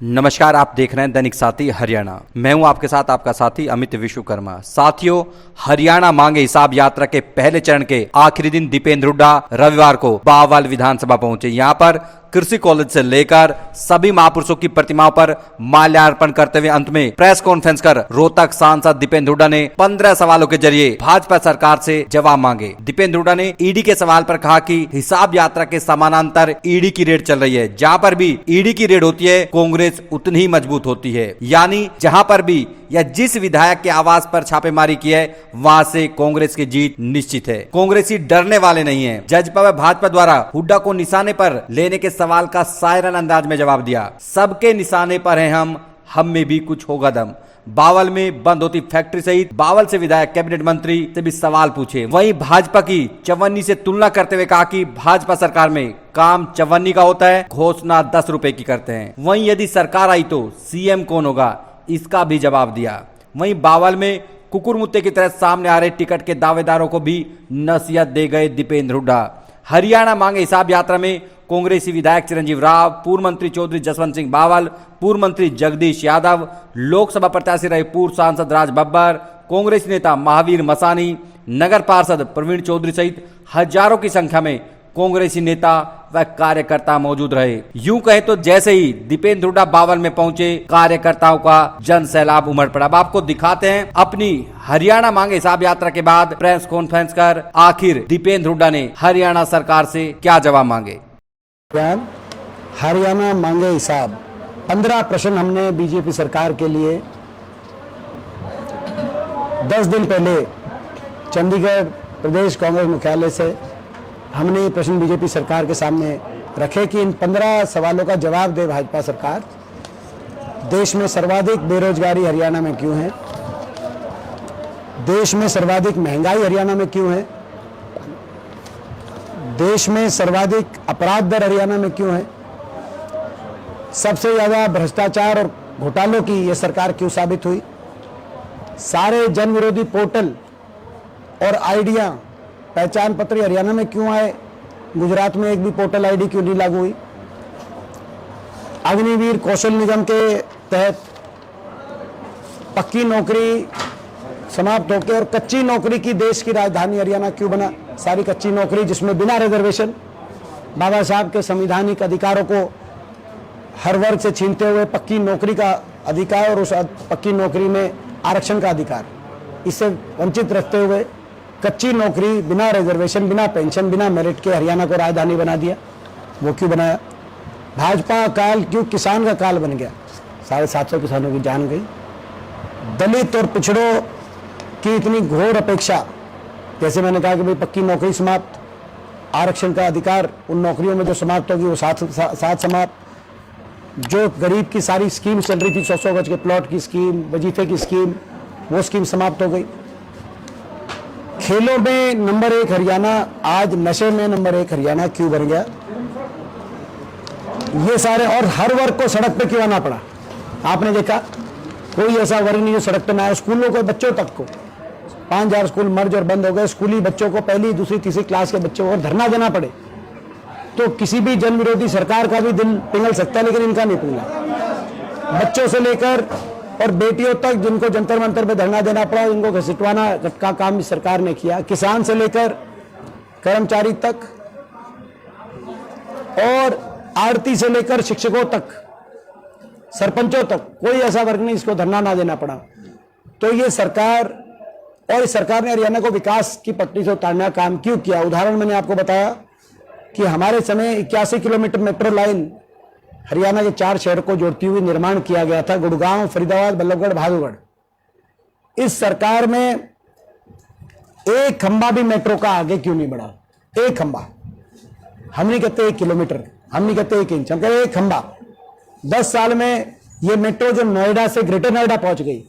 नमस्कार, आप देख रहे हैं दैनिक साथी हरियाणा। मैं हूं आपके साथ आपका साथी अमित विश्वकर्मा। साथियों, हरियाणा मांगे हिसाब यात्रा के पहले चरण के आखिरी दिन दीपेंद्र हुड्डा रविवार को बावल विधानसभा पहुंचे। यहां पर कृषि कॉलेज से लेकर सभी महापुरुषों की प्रतिमाओं पर माल्यार्पण करते हुए अंत में प्रेस कॉन्फ्रेंस कर रोहतक सांसद दीपेंद्र हुड्डा ने 15 सवालों के जरिए भाजपा सरकार से जवाब मांगे। दीपेंद्र हुड्डा ने ईडी के सवाल पर कहा कि हिसाब यात्रा के समानांतर ईडी की रेड चल रही है। जहां पर भी ईडी की रेड होती है, कांग्रेस उतनी ही मजबूत होती है। यानी जहां पर भी या जिस विधायक के आवास पर छापेमारी की है, वहां से कांग्रेस की जीत निश्चित है। कांग्रेसी डरने वाले नहीं है। जजपा व भाजपा द्वारा हुड्डा को निशाने पर लेने के सवाल का सायरन अंदाज में जवाब दिया। सबके निशाने पर हैं हम में भी कुछ होगा दम। बावल में बंद होती फैक्ट्री सहित बावल से विधायक कैबिनेट मंत्री से भी सवाल पूछे। वहीं भाजपा की चवन्नी से तुलना करते हुए कहा कि भाजपा सरकार में काम चवन्नी का होता है, घोषणा 10 रुपए की करते हैं। वहीं यदि सरकार आई तो सीएम कौन होगा, इसका भी जवाब दिया। वहीं बावल में कुकुर मुत्ते की तरह सामने आ रहे टिकट के दावेदारों को भी नसीहत दे गए दीपेंद्र हुड्डा। हरियाणा मांगे हिसाब यात्रा में कांग्रेसी विधायक चिरंजीव राव, पूर्व मंत्री चौधरी जसवंत सिंह बावल, पूर्व मंत्री जगदीश यादव, लोकसभा प्रत्याशी रहे पूर्व सांसद राज बब्बर, कांग्रेस नेता महावीर मसानी, नगर पार्षद प्रवीण चौधरी सहित हजारों की संख्या में कांग्रेसी नेता व कार्यकर्ता मौजूद रहे। यूं कहे तो जैसे ही दीपेंद्र हुड्डा बावल में पहुंचे, कार्यकर्ताओं का जन सैलाब उमड़ पड़ा। अब आपको दिखाते हैं अपनी हरियाणा मांगे हिसाब यात्रा के बाद प्रेस कॉन्फ्रेंस कर आखिर दीपेंद्र हुड्डा ने हरियाणा सरकार से क्या जवाब मांगे। हरियाणा मांगे हिसाब 15 प्रश्न हमने बीजेपी सरकार के लिए 10 दिन पहले चंडीगढ़ प्रदेश कांग्रेस मुख्यालय से हमने ये प्रश्न बीजेपी सरकार के सामने रखे कि इन 15 सवालों का जवाब दे भाजपा सरकार। देश में सर्वाधिक बेरोजगारी हरियाणा में क्यों है? देश में सर्वाधिक महंगाई हरियाणा में क्यों है? देश में सर्वाधिक अपराध दर हरियाणा में क्यों है? सबसे ज्यादा भ्रष्टाचार और घोटालों की यह सरकार क्यों साबित हुई? सारे जन विरोधी पोर्टल और आईडियां, पहचान पत्र हरियाणा में क्यों आए? गुजरात में एक भी पोर्टल आईडी क्यों नहीं लागू हुई? अग्निवीर कौशल निगम के तहत पक्की नौकरी समाप्त होकर और कच्ची नौकरी की देश की राजधानी हरियाणा क्यों बना? सारी कच्ची नौकरी जिसमें बिना रिजर्वेशन बाबा साहब के संवैधानिक अधिकारों को हर वर्ग से छीनते हुए पक्की नौकरी का अधिकार और उस पक्की नौकरी में आरक्षण का अधिकार, इससे वंचित रखते हुए कच्ची नौकरी बिना रिजर्वेशन, बिना पेंशन, बिना मेरिट के हरियाणा को राजधानी बना दिया। वो क्यों बनाया? भाजपा काल क्यों किसान का काल बन गया? 750 किसानों की जान गई। दलित और पिछड़ों की इतनी घोर अपेक्षा, जैसे मैंने कहा कि भाई पक्की नौकरी समाप्त, आरक्षण का अधिकार उन नौकरियों में जो समाप्त होगी वो साथ समाप्त। जो गरीब की सारी स्कीम चल रही थी, 100 गज के प्लॉट की स्कीम, वजीफे की स्कीम, वो स्कीम समाप्त हो गई। खेलों में नंबर 1 हरियाणा, आज नशे में नंबर 1 हरियाणा क्यों बन गया? ये सारे, और हर वर्ग को सड़क पे क्यों आना पड़ा? आपने देखा कोई ऐसा वर्ग नहीं जो सड़क पे ना आए। स्कूलों को, बच्चों तक को 5000 स्कूल मर्ज और बंद हो गए। स्कूली बच्चों को, पहली दूसरी तीसरी क्लास के बच्चों को धरना देना पड़े तो किसी भी जन विरोधी सरकार का भी दिल पिघल सकता है, लेकिन इनका नहीं पिघला। बच्चों से लेकर और बेटियों तक जिनको जंतर मंतर पे धरना देना पड़ा, इनको घसीटवाना का काम इस सरकार ने किया। किसान से लेकर कर्मचारी तक और आड़ती से लेकर शिक्षकों तक, सरपंचों तक, कोई ऐसा वर्ग नहीं इसको धरना ना देना पड़ा। तो ये सरकार, और इस सरकार ने हरियाणा को विकास की पटरी से उतारने का काम क्यों किया? उदाहरण मैंने आपको बताया कि हमारे समय 81 किलोमीटर मेट्रो लाइन हरियाणा के 4 शहरों को जोड़ती हुई निर्माण किया गया था, गुड़गांव, फरीदाबाद, बल्लभगढ़, भादुगढ़। इस सरकार में एक खंबा भी मेट्रो का आगे क्यों नहीं बढ़ा? एक खंबा, हम नहीं कहते 1 किलोमीटर, हम नहीं कहते 1 इंच, हम कहते एक खंबा। 10 साल में ये मेट्रो जो नोएडा से ग्रेटर नोएडा पहुंच गई,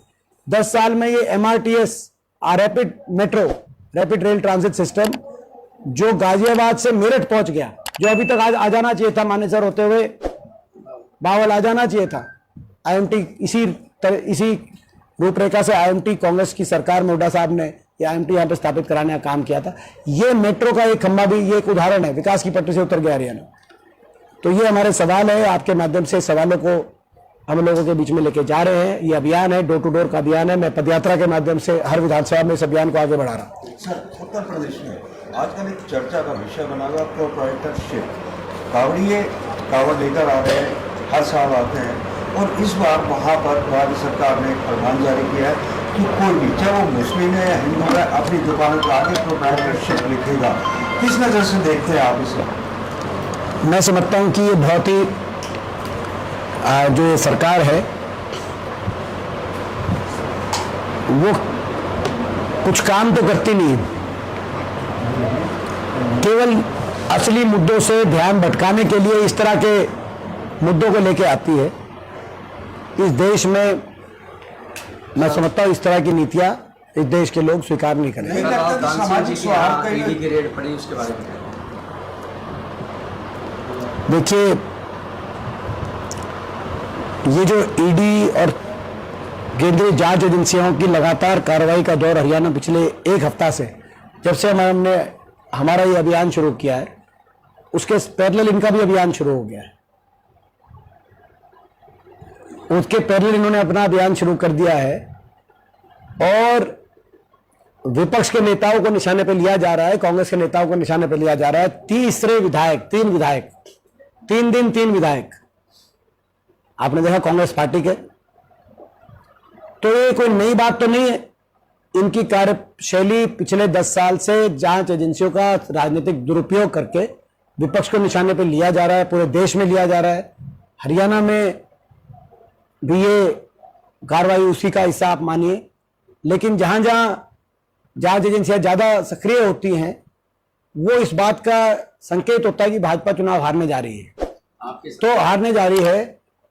10 साल में ये MRTS, rapid metro, rapid rail transit system, जो गाजियाबाद से मेरठ पहुंच गया, जो अभी तक आज आ जाना चाहिए था, मानेसर होते हुए बावल आ जाना चाहिए था। IMT इसी रूपरेखा से IMT कांग्रेस की सरकार में हुड्डा साहब ने ये IMT यहां पर स्थापित कराने का काम किया था। ये मेट्रो का एक खंभा भी, ये एक उदाहरण है, विकास की पटरी से उतर गया हरियाणा। तो ये हमारे सवाल है, आपके माध्यम से सवालों को हम लोगों के बीच में लेके जा रहे हैं। ये अभियान है, डोर टू डोर का अभियान है। मैं पदयात्रा के माध्यम से हर विधानसभा में इस अभियान को आगे बढ़ा रहा हूँ। सर, उत्तर प्रदेश में आजकल एक चर्चा का विषय बना हुआ प्रोप्राइटरशिप। कावड़िए कावड़ लेकर आ रहे हैं, हर साल आते हैं, और इस बार वहाँ पर राज्य सरकार ने एक फरमान जारी किया है कि कोई भी, चाहे वो मुस्लिम है या हिंदू है, अपनी दुकान पर आगे प्रोप्राइटरशिप लिखेगा। किस नज़र से देखते हैं आप इसे? मैं समझता हूँ कि ये बहुत ही जो ये सरकार है वो कुछ काम तो करती नहीं, केवल असली मुद्दों से ध्यान भटकाने के लिए इस तरह के मुद्दों को लेके आती है। इस देश में मैं समझता हूँ इस तरह की नीतियां इस देश के लोग स्वीकार नहीं करेंगे। सामाजिक स्वार्थ ईडी की रेड पड़ी, उसके बारे में देखिए, ये जो ईडी और केंद्रीय जांच एजेंसियों की लगातार कार्रवाई का दौर हरियाणा पिछले एक हफ्ता से, जब से हमने हमारा ये अभियान शुरू किया है, उसके पैरेलल इनका भी अभियान शुरू हो गया है। उसके पैरेलल इन्होंने अपना अभियान शुरू कर दिया है और विपक्ष के नेताओं को निशाने पर लिया जा रहा है, कांग्रेस के नेताओं को निशाने पर लिया जा रहा है। तीन विधायक आपने देखा कांग्रेस पार्टी के। तो ये कोई नई बात तो नहीं है। इनकी कार्यशैली पिछले 10 साल से जांच एजेंसियों का राजनीतिक दुरुपयोग करके विपक्ष को निशाने पर लिया जा रहा है, पूरे देश में लिया जा रहा है। हरियाणा में भी ये कार्रवाई उसी का हिस्सा आप मानिए। लेकिन जहां जहां जांच एजेंसियां ज्यादा सक्रिय होती हैं, वो इस बात का संकेत होता है कि भाजपा चुनाव हारने जा रही है। तो हारने जा रही है,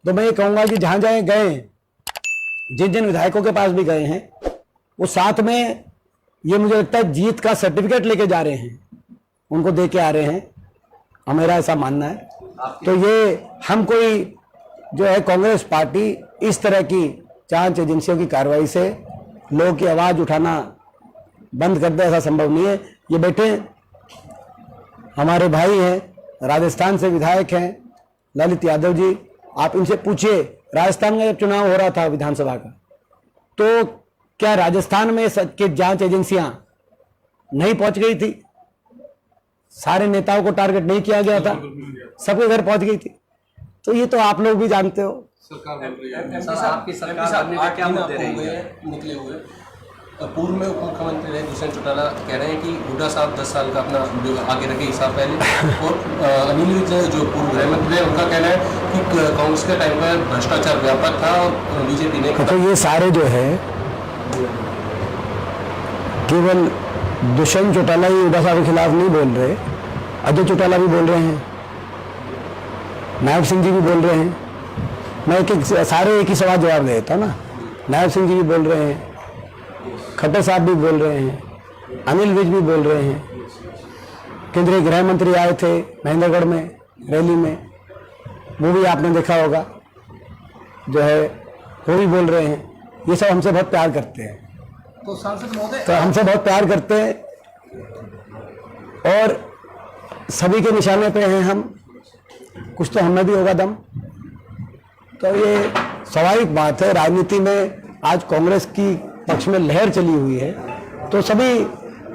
तो मैं ये कहूंगा कि जहां जहां गए, जिन जिन विधायकों के पास भी गए हैं, वो साथ में ये मुझे लगता है जीत का सर्टिफिकेट लेके जा रहे हैं, उनको दे के आ रहे हैं। मेरा ऐसा मानना है। तो ये हम कोई जो है कांग्रेस पार्टी इस तरह की जांच एजेंसियों की कार्रवाई से लोगों की आवाज उठाना बंद कर दे, ऐसा संभव नहीं है। ये बैठे हमारे भाई हैं, राजस्थान से विधायक हैं ललित यादव जी, आप इनसे पूछिए, राजस्थान में जब चुनाव हो रहा था विधानसभा का, तो क्या राजस्थान में के जांच एजेंसियां नहीं पहुंच गई थी? सारे नेताओं को टारगेट नहीं किया गया था, सबके घर पहुंच गई थी। तो ये तो आप लोग भी जानते हो। आपकी सरकार बनने के क्या मुद्दे निकले हुए? पूर्व में उप मुख्यमंत्री रहे दुष्यंत चौटाला कह रहे हैं कि हुड्डा साहब 10 साल का अपना आगे रखे हिसाब पहले, और अनिल विज जो पूर्व गृह मंत्री है, उनका कहना है कि कांग्रेस के टाइम पर भ्रष्टाचार व्यापक था और बीजेपी ने। तो ये सारे जो है केवल दुष्यंत चौटाला ही हुड्डा साहब के खिलाफ नहीं बोल रहे, अजय चौटाला भी बोल रहे हैं, नायब सिंह जी भी बोल रहे हैं। मैं सारे एक ही सवाल जवाब दे देता हूँ ना। नायब सिंह जी भी बोल रहे हैं, खट्टर साहब भी बोल रहे हैं, अनिल विज भी बोल रहे हैं। केंद्रीय गृह मंत्री आए थे महेंद्रगढ़ में रैली में, वो भी आपने देखा होगा, जो है वो भी बोल रहे हैं। ये सब हमसे बहुत प्यार करते हैं, तो सांसद महोदय तो हमसे बहुत प्यार करते हैं और सभी के निशाने पे हैं हम। कुछ तो हमें भी होगा दम। तो ये स्वाभाविक बात है, राजनीति में आज कांग्रेस की पक्ष में लहर चली हुई है, तो सभी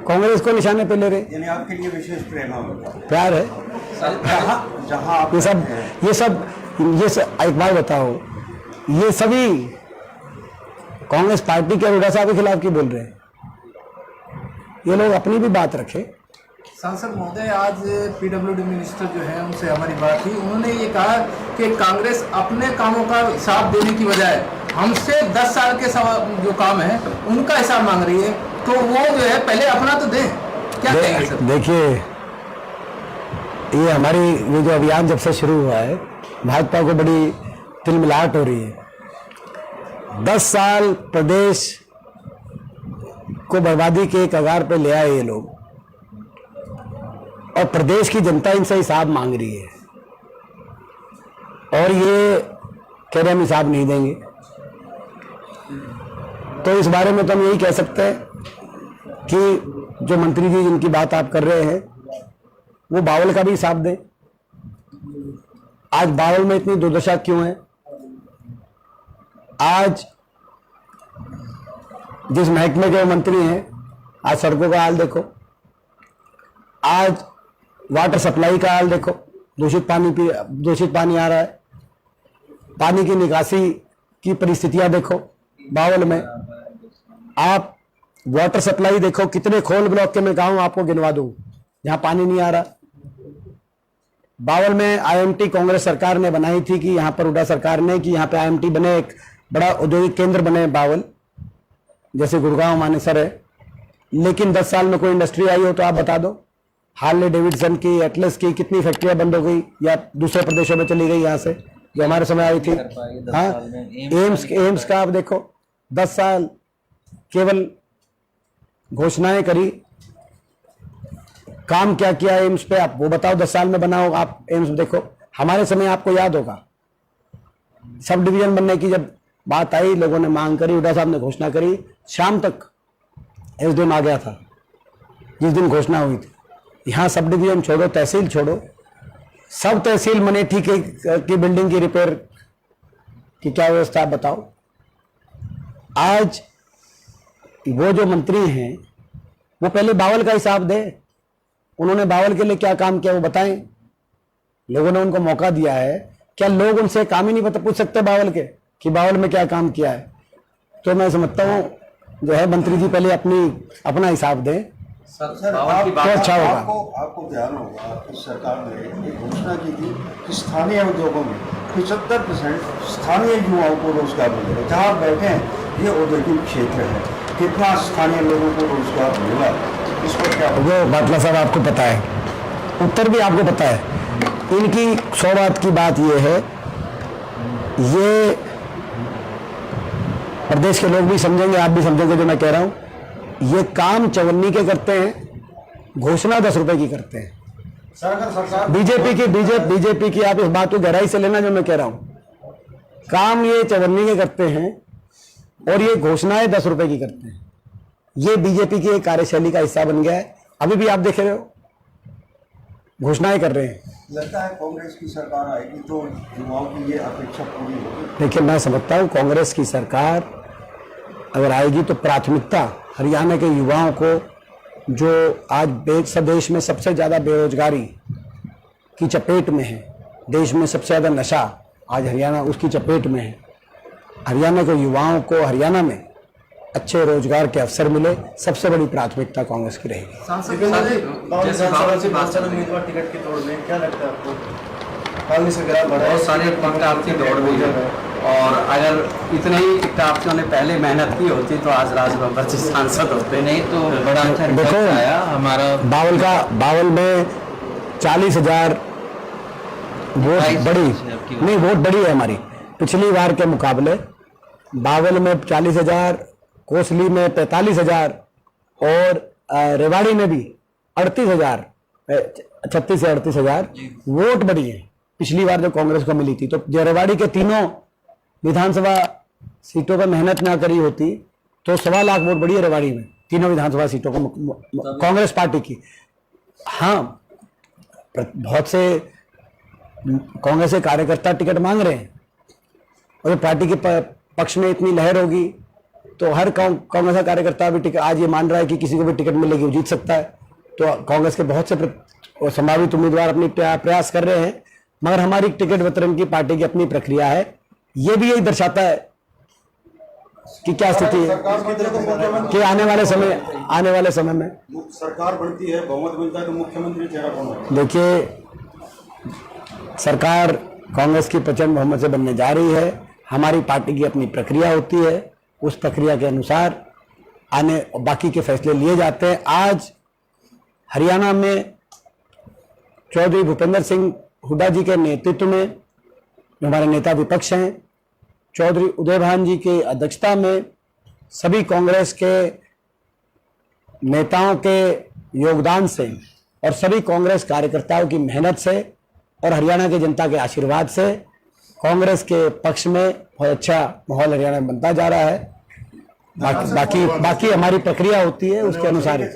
कांग्रेस को निशाने पे ले रहे। यानी आपके लिए विशेष प्रेम है उनका? प्यार है। जहाँ आप ये सब एक बात बताओ, ये सभी कांग्रेस पार्टी के हुड्डा साहब के खिलाफ क्यों बोल रहे हैं? ये लोग अपनी भी बात रखे। सांसद महोदय, आज पीडब्ल्यूडी मिनिस्टर जो है उनसे हमारी बात हुई, उन्होंने ये कहा कि कांग्रेस अपने कामों का हिसाब देने की बजाय हमसे 10 साल के जो काम है उनका हिसाब मांग रही है। तो वो जो है पहले अपना तो दे। क्या कहेंगे सर? देखिए, ये हमारी ये जो अभियान जब से शुरू हुआ है, भाजपा को बड़ी तिलमिलाहट हो रही है। 10 साल प्रदेश को बर्बादी के कगार पे ले आए ये लोग, और प्रदेश की जनता इनसे हिसाब मांग रही है, और ये कह रहे हम हिसाब नहीं देंगे। तो इस बारे में तो हम यही कह सकते हैं कि जो मंत्री जी जिनकी बात आप कर रहे हैं, वो बावल का भी हिसाब दें। आज बावल में इतनी दुर्दशा क्यों है? आज जिस महकमे के मंत्री हैं, आज सड़कों का हाल देखो, आज वाटर सप्लाई का हाल देखो, दूषित पानी आ रहा है, पानी की निकासी की परिस्थितियां देखो। बावल में आप वाटर सप्लाई देखो, कितने खोल ब्लॉक के मैं गांव आपको गिनवा दूं जहां पानी नहीं आ रहा। बावल में आईएमटी कांग्रेस सरकार ने बनाई थी कि यहां पर हुड्डा सरकार ने कि यहां पे आईएमटी बने, एक बड़ा औद्योगिक केंद्र बने बावल, जैसे गुड़गांव मानेसर है। लेकिन 10 साल में कोई इंडस्ट्री आई हो तो आप बता दो। हार्ले डेविडसन की, एटलस की कितनी फैक्ट्रियां बंद हो गई या दूसरे प्रदेशों में चली गई यहाँ से, जो हमारे समय आई थी। हाँ, एम्स का आप देखो, 10 साल केवल घोषणाएं करी, काम क्या किया एम्स पे आप वो बताओ। 10 साल में बनाओ आप एम्स देखो। हमारे समय आपको याद होगा, सब डिवीजन बनने की जब बात आई, लोगों ने मांग करी, हुड्डा साहब ने घोषणा करी, शाम तक एसडीएम आ गया था जिस दिन घोषणा हुई थी। यहाँ सब डिवीजन छोड़ो, तहसील छोड़ो, सब तहसील मनेठी की बिल्डिंग की रिपेयर की क्या व्यवस्था आप बताओ। आज वो जो मंत्री हैं वो पहले बावल का हिसाब दे, उन्होंने बावल के लिए क्या काम किया वो बताएं। लोगों ने उनको मौका दिया है, क्या लोग उनसे काम ही नहीं पूछ सकते बावल के कि बावल में क्या काम किया है? तो मैं समझता हूँ जो है मंत्री जी पहले अपना हिसाब दें सर, तो अच्छा होगा। आपको ध्यान होगा कि सरकार ने एक घोषणा की थी कि स्थानीय उद्योगों में 75% स्थानीय युवाओं को रोजगार मिलेगा। जहाँ बैठे हैं ये औद्योगिक क्षेत्र है, कितना स्थानीय लोगों को रोजगार मिला, इस पर क्या वो बाटला साहब आपको पता है, उत्तर भी आपको पता है। इनकी 100 बात की बात ये है, ये प्रदेश के लोग भी समझेंगे, आप भी समझेंगे जो मैं कह रहा हूं। ये काम चवन्नी के करते हैं, घोषणा 10 रुपए की करते हैं। सर, अगर सरकार बीजेपी की आप इस बात को गहराई से लेना जो मैं कह रहा हूं। काम ये चवन्नी के करते हैं और ये घोषणाएं 10 रुपए की करते हैं। ये बीजेपी की एक कार्यशैली का हिस्सा बन गया है। अभी भी आप देख रहे हो घोषणाएं कर रहे हैं। लगता है कांग्रेस की सरकार आएगी तो युवाओं की ये अपेक्षा पूरी होगी। देखिए, मैं समझता हूं कांग्रेस की सरकार अगर आएगी तो प्राथमिकता हरियाणा के युवाओं को, जो आज देश में सबसे ज़्यादा बेरोजगारी की चपेट में है, देश में सबसे ज़्यादा नशा आज हरियाणा उसकी चपेट में है। हरियाणा के युवाओं को हरियाणा में अच्छे रोजगार के अवसर मिले, सबसे बड़ी प्राथमिकता कांग्रेस की रहेगी। उम्मीदवार टिकट की दौड़ में क्या लगता है आपको? बहुत सारे प्रकार की दौड़ हुई है और अगर इतने ही टिकटार्थियों ने पहले मेहनत की होती तो आज राजभवन से सांसद होते। नहीं तो बड़ा अच्छा देखो आया हमारा बावल में 40,000 वोट बड़ी है हमारी पिछली बार के मुकाबले। बावल में 40,000, कोसली में 45,000 और रेवाड़ी में भी 38,000, 36 से 38,000 वोट बढ़ी है पिछली बार जो कांग्रेस को मिली थी। तो जो रेवाड़ी के तीनों विधानसभा सीटों पर मेहनत ना करी होती तो 1.25 लाख वोट बढ़ी है रेवाड़ी में, तीनों विधानसभा सीटों को कांग्रेस पार्टी की। हाँ, बहुत से कांग्रेस के कार्यकर्ता टिकट मांग रहे हैं और पार्टी के पक्ष में इतनी लहर होगी तो हर कांग्रेस का कार्यकर्ता भी टिकट आज ये मान रहा है कि किसी को भी टिकट मिलेगी वो जीत सकता है। तो कांग्रेस के बहुत से संभावित उम्मीदवार अपनी प्रयास कर रहे हैं, मगर हमारी टिकट वितरण की पार्टी की अपनी प्रक्रिया है। ये भी यही दर्शाता है कि क्या स्थिति है कि आने वाले समय में सरकार बनती है, बहुमत मिलता है तो मुख्यमंत्री चेहरा कौन होगा? देखिए, सरकार कांग्रेस की प्रचंड बहुमत से बनने जा रही है। हमारी पार्टी की अपनी प्रक्रिया होती है, उस प्रक्रिया के अनुसार बाकी के फैसले लिए जाते हैं। आज हरियाणा में चौधरी भूपेंद्र सिंह हुड्डा जी के नेतृत्व में जो हमारे नेता विपक्ष हैं, चौधरी उदय भान जी की अध्यक्षता में सभी कांग्रेस के नेताओं के योगदान से और सभी कांग्रेस कार्यकर्ताओं की मेहनत से और हरियाणा की जनता के आशीर्वाद से कांग्रेस के पक्ष में बहुत अच्छा माहौल हरियाणा में बनता जा रहा है। बाकी हमारी प्रक्रिया होती है, उसके अनुसार ही।